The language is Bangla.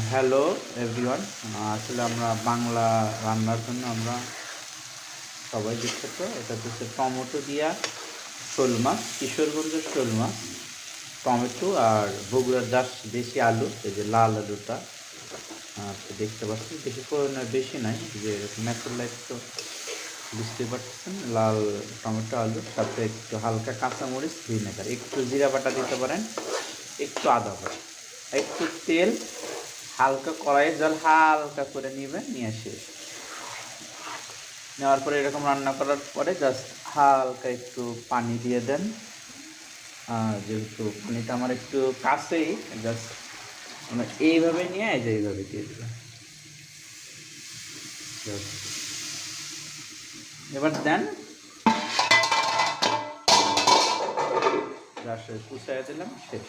Hello everyone. আসলে আমরা বাংলা রান্নার জন্য আমরা সবাই বিখ্যাত। এটা হচ্ছে টমেটো দিয়া শোল মাছ, কিশোরগঞ্জের শোল মাছ, টমেটো আর বগুড়ার দেশি আলু, এই যে লাল আলুটা দেখতে পাচ্ছি, বেশি পরিমাণে বেশি নাই, যে ন্যাচারাল লাইট তো বুঝতেই পারতেছেন। লাল টমেটো আলু, সাথে একটু হালকা কাঁচামরিচ, ভিনেগার, একটু জিরা বাটা দিতে পারেন, একটু আদা বাটা, একটু তেল, হালকা কড়াইয়ে জল হালকা করে নেবেন, নিয়ে শেষ। নেওয়ার পরে এরকম রান্না করার পরে জাস্ট হালকা একটু পানি দিয়ে দেন। যেহেতু পানিটা আমার একটু কাছেই, জাস্ট আমরা এইভাবে নিয়ে এই যে এইভাবে দিয়ে দেবেন। এবার দেন, জাস্ট কুচাইয়া দিলাম, শেষ।